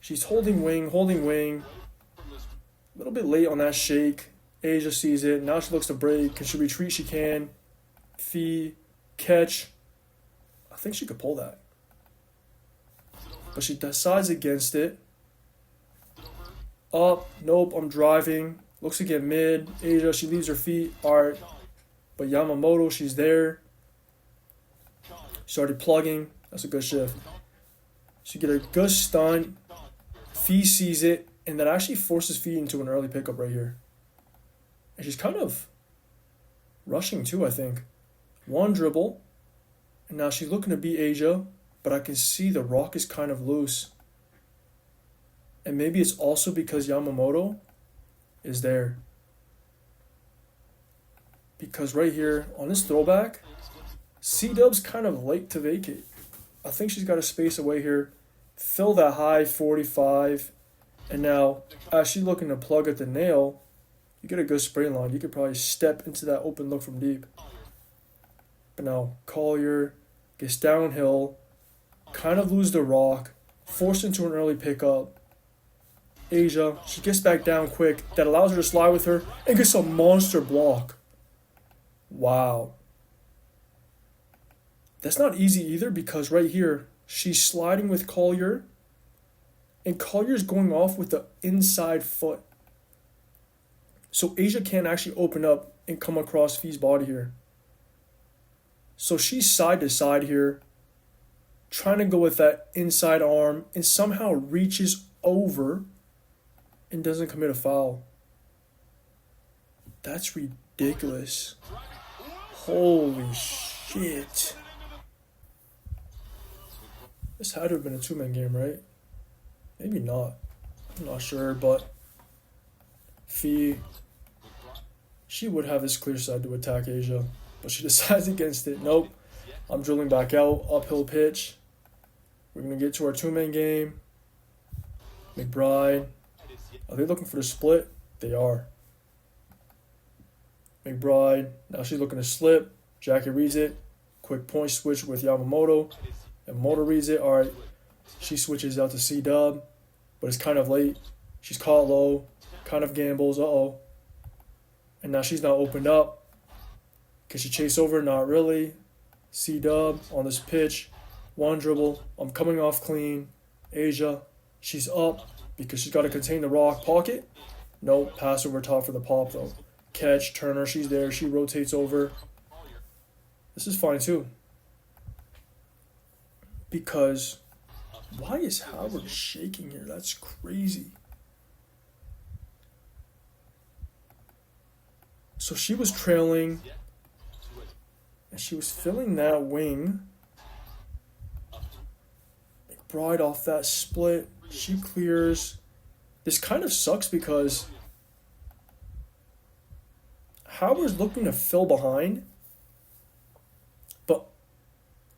She's holding wing. A little bit late on that shake. Asia sees it. Now she looks to break. Can she retreat? She can. Fee. Catch. I think she could pull that. But she decides against it. Up. Nope. I'm driving. Looks to get mid. Asia, she leaves her feet. Alright. But Yamamoto, she's there. She's already plugging. That's a good shift. She get a good stunt. Fee sees it. And that actually forces Fee into an early pickup right here. And she's kind of rushing too, I think. One dribble. And now she's looking to beat Asia. But I can see the rock is kind of loose. And maybe it's also because Yamamoto is there. Because right here, on this throwback, C-Dub's kind of late to vacate. I think she's got a space away here. Fill that high 45. And now, as she's looking to plug at the nail, you get a good spray line. You could probably step into that open look from deep. But now, Collier gets downhill, kind of lose the rock, forced into an early pickup. Asia, she gets back down quick. That allows her to slide with her and gets a monster block. Wow. That's not easy either, because right here, she's sliding with Collier, and Collier's going off with the inside foot. So Asia can't actually open up and come across Fee's body here. So she's side to side here, trying to go with that inside arm, and somehow reaches over and doesn't commit a foul. That's ridiculous. Holy shit. This had to have been a two-man game, right? Maybe not. I'm not sure, but Fee, she would have this clear side to attack Asia, but she decides against it. Nope. I'm drilling back out, uphill pitch. We're going to get to our two-man game. McBride. Are they looking for the split? They are. McBride. Now she's looking to slip. Jackie reads it. Quick point switch with Yamamoto. And Moto reads it. All right. She switches out to C-Dub, but it's kind of late. She's caught low, kind of gambles. Uh-oh. And now she's not opened up. Can she chase over? Not really. C-Dub on this pitch. One dribble. I'm coming off clean. Asia. She's up because she's got to contain the rock. Pocket. Nope. Pass over top for the pop, though. Catch. Turner. She's there. She rotates over. This is fine too. Because why is Howard shaking here? That's crazy. So she was trailing, and she was filling that wing. McBride off that split. She clears. This kind of sucks because Howard's looking to fill behind. But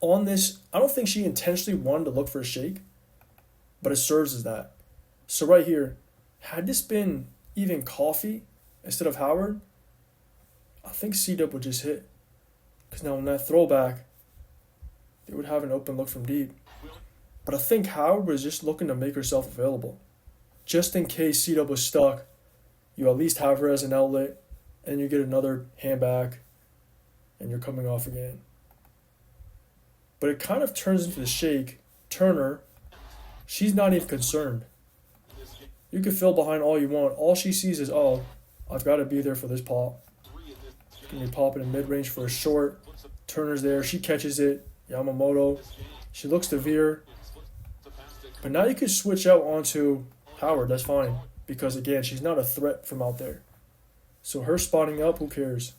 on this, I don't think she intentionally wanted to look for a shake, but it serves as that. So right here, had this been even Coffee instead of Howard, I think C-Dub would just hit. Because now on that throwback, they would have an open look from deep. But I think Howard was just looking to make herself available. Just in case C-Dub was stuck, you at least have her as an outlet, and you get another hand back, and you're coming off again. But it kind of turns into the shake. Turner, she's not even concerned. You can fill behind all you want. All she sees is, oh, I've got to be there for this pop. Can you pop it in mid-range for a short? Turner's there. She catches it. Yamamoto. She looks to veer. But now you can switch out onto Howard. That's fine. Because, again, she's not a threat from out there. So her spotting up, who cares?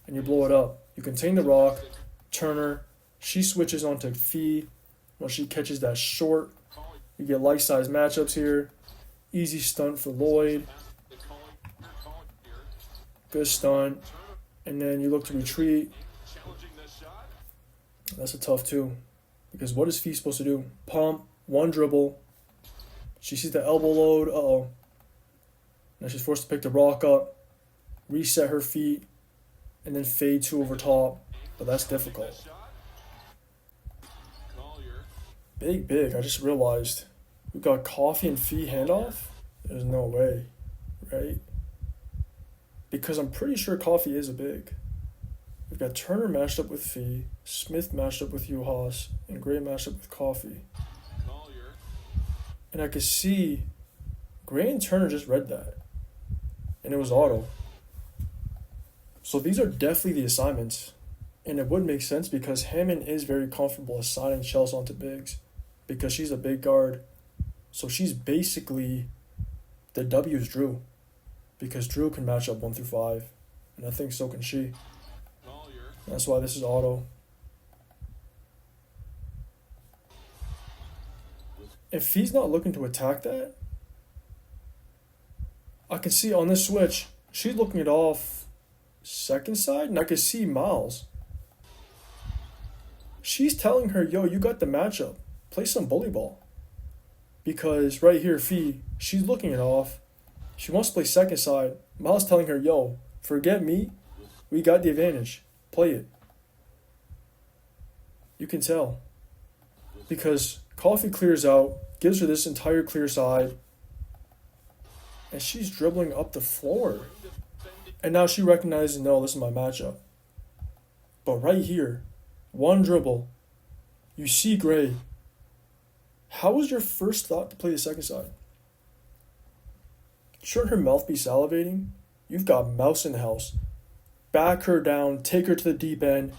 And you blow it up. You contain the rock. Turner. She switches onto Fee. When she catches that short. You get life-size matchups here. Easy stunt for Lloyd. Good stunt. And then you look to retreat. That's a tough two. Because what is Fee supposed to do? Pump, one dribble. She sees the elbow load. Uh-oh. Now she's forced to pick the rock up. Reset her feet. And then fade two over top. But that's difficult. Big. I just realized. We got Coffee and Fee handoff? There's no way. Right? Because I'm pretty sure Coffee is a big. We've got Turner matched up with Fee, Smith matched up with Juhas, and Gray matched up with Coffee. And I could see Gray and Turner just read that. And it was auto. So these are definitely the assignments. And it would make sense because Hammond is very comfortable assigning Chelsea onto bigs. Because she's a big guard. So she's basically the W's Drew. Because Drew can match up 1 through 5. And I think so can she. That's why this is auto. If he's not looking to attack that, I can see on this switch, she's looking it off second side, and I can see Miles. She's telling her, yo, you got the matchup. Play some bully ball. Because right here, Fee, she's looking it off. She wants to play second side. Miles telling her, yo, forget me. We got the advantage. Play it. You can tell. Because Coffee clears out, gives her this entire clear side, and she's dribbling up the floor. And now she recognizes, no, this is my matchup. But right here, one dribble, you see Gray. How was your first thought to play the second side? Shouldn't her mouth be salivating? You've got Mouse in the house. Back her down, take her to the deep end.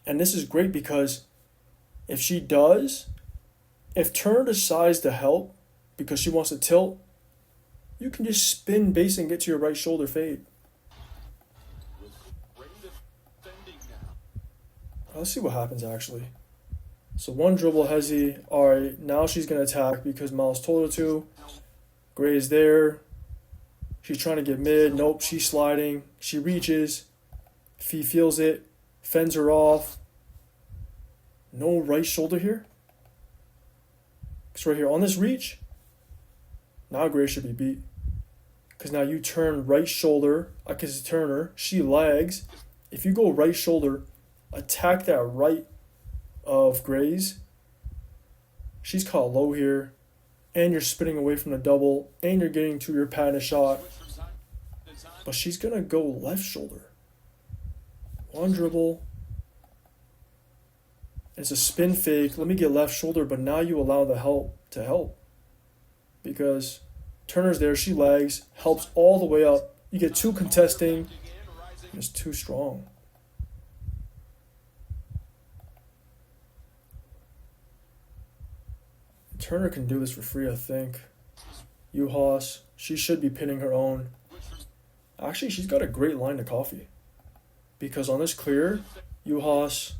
And this is great because if she does, if Turner decides to help because she wants to tilt, you can just spin base and get to your right shoulder fade. Let's see what happens actually. So one dribble, Hezzy. Alright, now she's going to attack because Miles told her to. Gray is there. She's trying to get mid. Nope, she's sliding. She reaches. Fee feels it. Fends her off. No right shoulder here. It's right here on this reach. Now Gray should be beat. Because now you turn right shoulder. I can see Turner. She lags. If you go right shoulder, attack that right of Gray's. She's caught low here. And you're spinning away from the double. And you're getting to your patent shot. But she's going to go left shoulder. One dribble. It's a spin fake. Let me get left shoulder. But now you allow the help to help. Because Turner's there. She lags. Helps all the way up. You get two contesting. It's too strong. Turner can do this for free, I think. Uhas, she should be pinning her own. Actually, she's got a great line to coffee. Because on this clear, Uhas,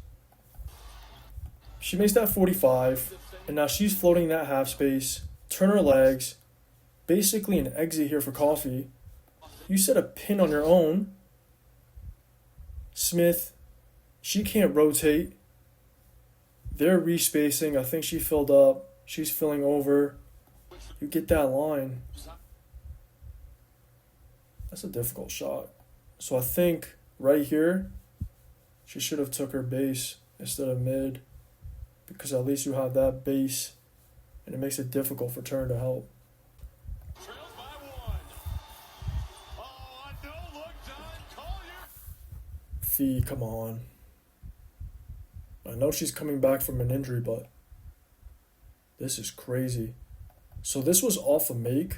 she makes that 45, and now she's floating that half space. Turn her legs. Basically an exit here for coffee. You set a pin on your own. Smith, she can't rotate. They're respacing. I think she filled up. She's filling over. You get that line. That's a difficult shot. So I think right here, she should have took her base instead of mid, because at least you have that base, and it makes it difficult for Turner to help. Fee, come on. I know she's coming back from an injury, but this is crazy. So this was off a make.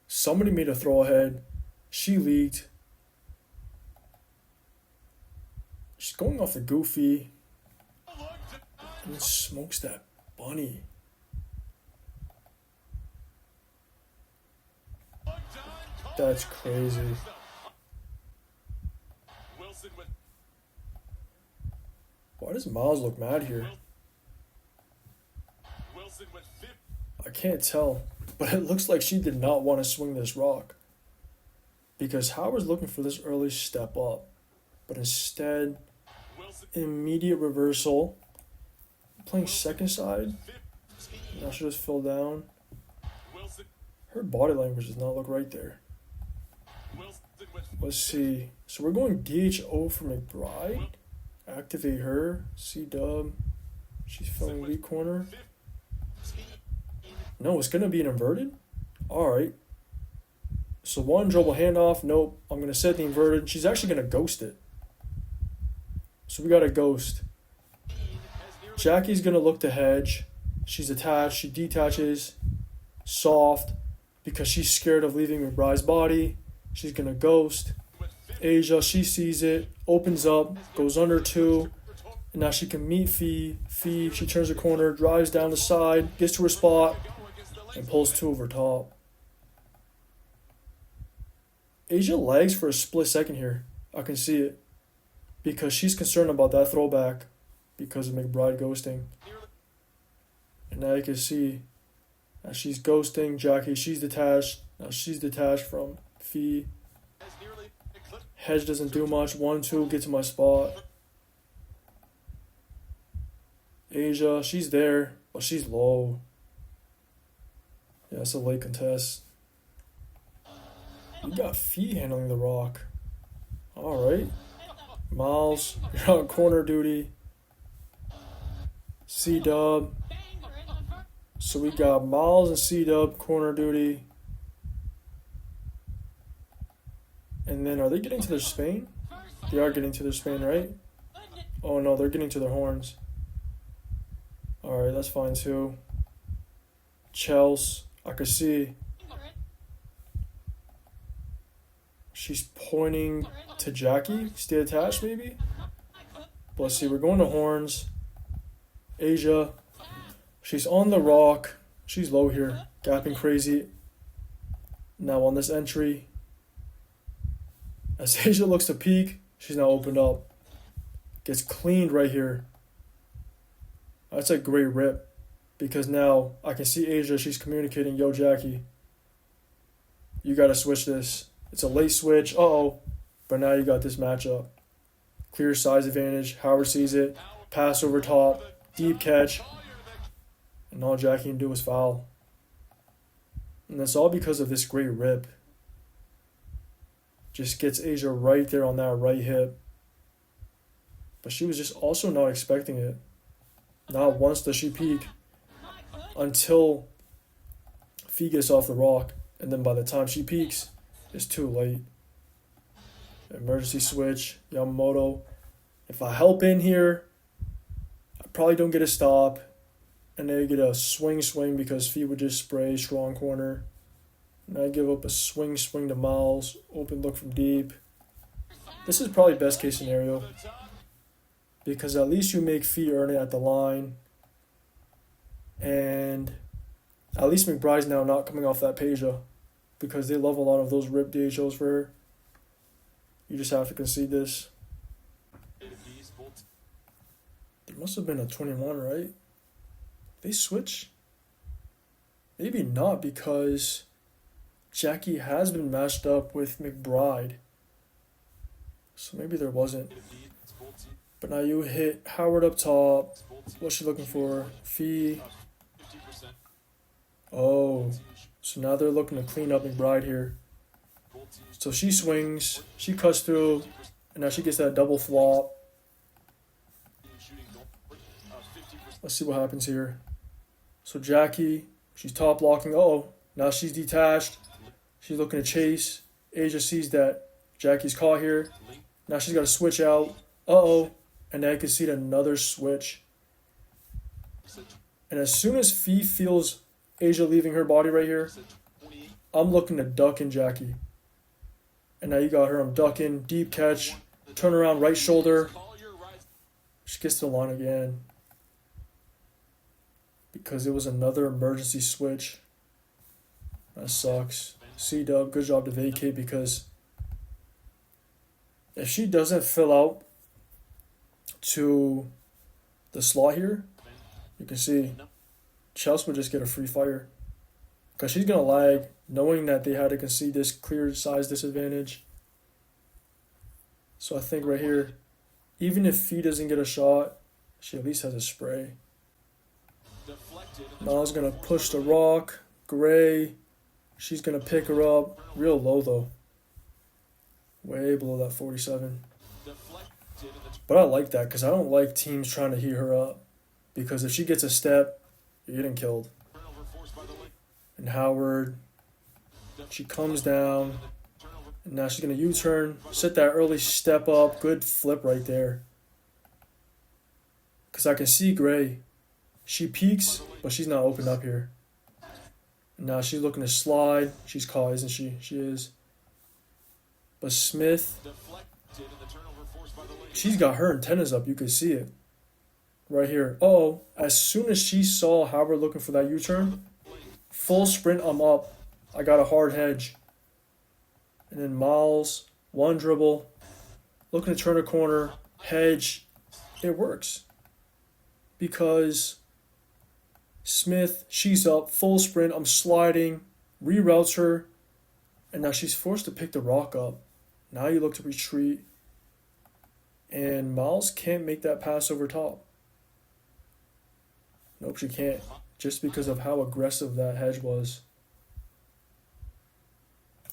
Somebody made a throw ahead. She leaked. She's going off the goofy. And then smokes that bunny. That's crazy. Why does Miles look mad here? I can't tell, but it looks like she did not want to swing this rock. Because Howard's looking for this early step up. But instead, immediate reversal. Playing second side. Now she just fell down. Her body language does not look right there. Let's see. So we're going DHO for McBride. Activate her. C-dub. She's filling weak corner. No, it's going to be an inverted? Alright. So one dribble handoff. Nope. I'm going to set the inverted. She's actually going to ghost it. So we got a ghost. Jackie's going to look to hedge. She's attached. She detaches. Soft. Because she's scared of leaving McBride's body. She's going to ghost. Asia, she sees it. Opens up. Goes under two. And now she can meet Fee. Fee, she turns the corner. Drives down the side. Gets to her spot. And pulls two over top. Asia lags for a split second here. I can see it. Because she's concerned about that throwback. Because of McBride ghosting. And now you can see as she's ghosting Jackie, she's detached. Now she's detached from Fee. Hedge doesn't do much. 1-2, get to my spot. Asia, she's there, but she's low. Yeah, it's a late contest. You got Fee handling the rock. Alright. Miles, you're on corner duty. C-dub. So we got Miles and C-dub corner duty. And then are they getting to their Spain? They are getting to their Spain, right? Oh no, they're getting to their horns. Alright, that's fine too. Chels, I can see. She's pointing to Jackie. Stay attached maybe? But let's see, we're going to horns. Asia. She's on the rock. She's low here. Gapping crazy. Now on this entry. As Asia looks to peek, she's now opened up. Gets cleaned right here. That's a great rip. Because now I can see Asia. She's communicating, yo, Jackie. You got to switch this. It's a late switch. Uh-oh. But now you got this matchup. Clear size advantage. Howard sees it. Pass over top. Deep catch. And all Jackie can do is foul. And that's all because of this great rip. Just gets Asia right there on that right hip. But she was just also not expecting it. Not once does she peek. Until Fee gets off the rock. And then by the time she peeks, it's too late. Emergency switch. Yamamoto. If I help in here, I probably don't get a stop. And then you get a swing because Fee would just spray strong corner. And I give up a swing to Miles. Open look from deep. This is probably best case scenario. Because at least you make Fee earn it at the line. And At least McBride's now not coming off that Peja because they love a lot of those ripped DHOs for her. You just have to concede this. There must have been a 21, right? They switch? Maybe not because Jackie has been matched up with McBride. So maybe there wasn't. But now you hit Howard up top. What's she looking for? Fee. Oh. So now they're looking to clean up McBride here. So she swings. She cuts through. And now she gets that double flop. Let's see what happens here. So Jackie, she's top blocking. Uh-oh. Now she's detached. She's looking to chase. Asia sees that Jackie's caught here. Now she's got to switch out. Uh-oh. And now you can see another switch. And as soon as Fee feels Asia leaving her body right here, I'm looking to duck in Jackie. And now you got her. I'm ducking. Deep catch. Turn around right shoulder. She gets to the line again. Because it was another emergency switch. That sucks. C-Dub, good job to vacate because if she doesn't fill out to the slot here, you can see Chelsea would just get a free fire. Because she's going to lag, knowing that they had to concede this clear size disadvantage. So I think right here, even if Fee doesn't get a shot, she at least has a spray. Miles going to push the rock. Gray. She's going to pick her up. Real low, though. Way below that 47. But I like that because I don't like teams trying to heat her up. Because if she gets a step, you're getting killed. And Howard, she comes down. And now she's going to U-turn. Set that early step up. Good flip right there. Because I can see Gray. She peeks, but she's not opened up here. And now she's looking to slide. She's caught, isn't she? She is. But Smith, she's got her antennas up. You can see it. Right here. Oh, as soon as she saw Howard looking for that U-turn, full sprint, I'm up. I got a hard hedge. And then Miles, one dribble, looking to turn a corner, hedge. It works. Because Smith, she's up, full sprint, I'm sliding, reroutes her, and now she's forced to pick the rock up. Now you look to retreat, and Miles can't make that pass over top. Nope, she can't, just because of how aggressive that hedge was.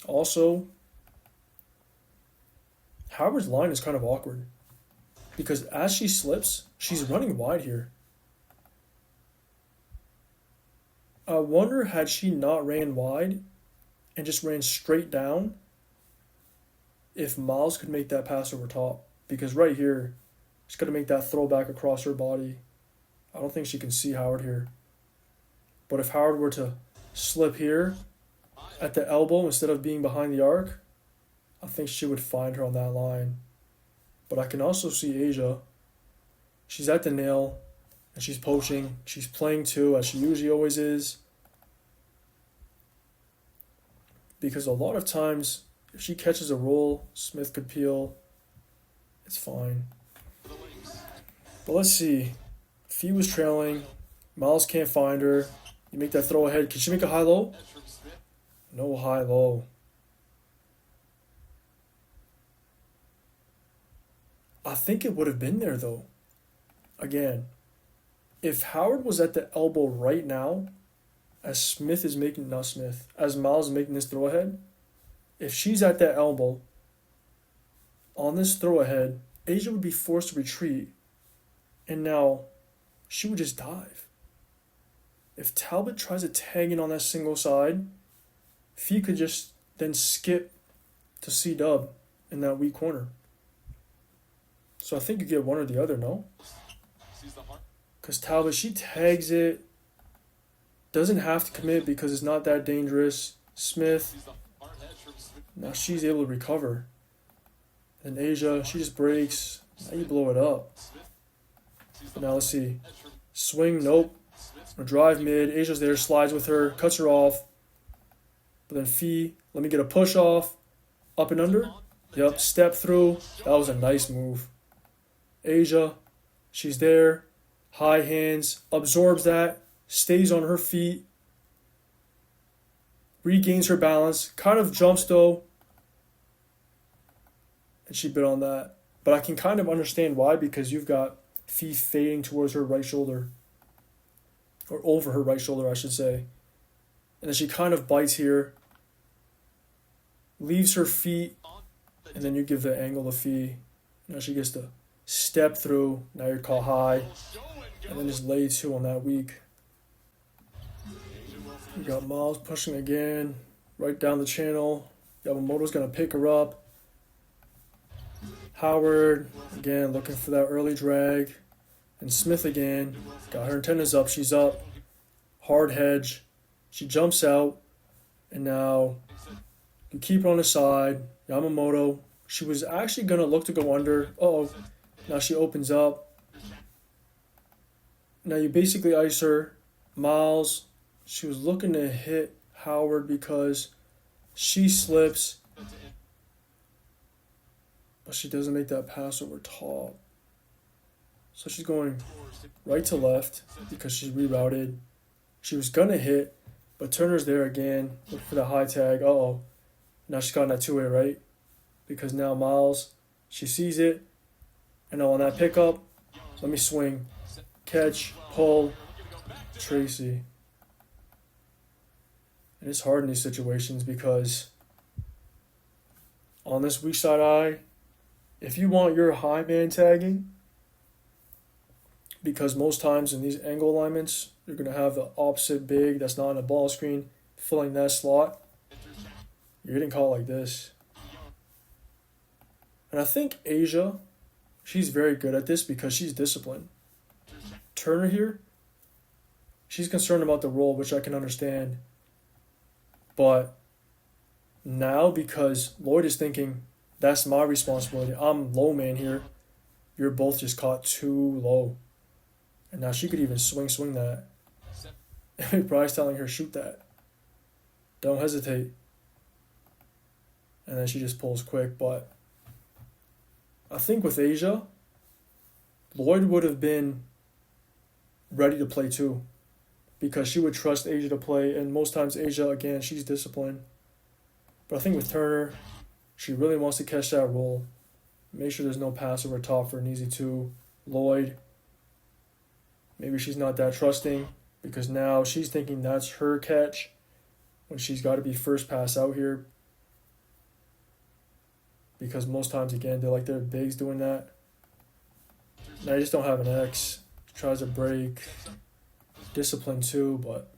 Also, Howard's line is kind of awkward, because as she slips, she's running wide here. I wonder had she not ran wide and just ran straight down if Miles could make that pass over top. Because right here, she's got to make that throwback across her body. I don't think she can see Howard here. But if Howard were to slip here at the elbow instead of being behind the arc, I think she would find her on that line. But I can also see Asia. She's at the nail. And she's poaching. She's playing too, as she usually always is. Because a lot of times, if she catches a roll, Smith could peel. It's fine. But let's see. Fee was trailing. Miles can't find her. You make that throw ahead. Can she make a high-low? No high-low. I think it would have been there, though. Again. If Howard was at the elbow right now, as Miles is making this throw ahead, if she's at that elbow on this throw ahead, Asia would be forced to retreat, and now she would just dive. If Talbot tries to tag in on that single side, Fee could just then skip to C-Dub in that weak corner. So I think you get one or the other, no? Because Talbot, she tags it. Doesn't have to commit because it's not that dangerous. Smith, now she's able to recover. And Asia, she just breaks. Now you blow it up. Now let's see. Swing, nope. A drive mid. Asia's there, slides with her, cuts her off. But then Fee, let me get a push off. Up and under. Yep, step through. That was a nice move. Asia, she's there. High hands, absorbs that, stays on her feet. Regains her balance, kind of jumps though. And she bit on that. But I can kind of understand why, because you've got Fee fading towards her right shoulder. Or over her right shoulder, I should say. And then she kind of bites here. Leaves her feet. And then you give the angle to Fee. Now she gets to step through. Now you're caught high. And then just lay two on that weak. You got Miles pushing again. Right down the channel. Yamamoto's going to pick her up. Howard, again, looking for that early drag. And Smith again. Got her antennas up. She's up. Hard hedge. She jumps out. And now you keep her on the side. Yamamoto. She was actually going to look to go under. Uh-oh. Now she opens up. Now you basically ice her. Miles. She was looking to hit Howard because she slips. But she doesn't make that pass over top. So she's going right to left because she's rerouted. She was going to hit, but Turner's there again. Look for the high tag. Uh-oh. Now she's got in that two-way, right? Because now Miles, she sees it. And now on that pickup, let me swing. Catch, pull, Tracy. And it's hard in these situations because on this weak side eye, if you want your high man tagging, because most times in these angle alignments, you're going to have the opposite big that's not on a ball screen filling that slot. You're getting caught like this. And I think Asia, she's very good at this because she's disciplined. Turner here, she's concerned about the roll, which I can understand. But now, because Lloyd is thinking, that's my responsibility. I'm low man here. You're both just caught too low. And now she could even swing that. And Bryce telling her, shoot that. Don't hesitate. And then she just pulls quick. But I think with Asia, Lloyd would have been ready to play too. Because she would trust Asia to play. And most times Asia, again, she's disciplined. But I think with Turner, she really wants to catch that roll. Make sure there's no pass over top for an easy two. Lloyd, maybe she's not that trusting because now she's thinking that's her catch when she's got to be first pass out here. Because most times, again, they're like their bigs doing that. Now you just don't have an X. Tries to break. Discipline too, but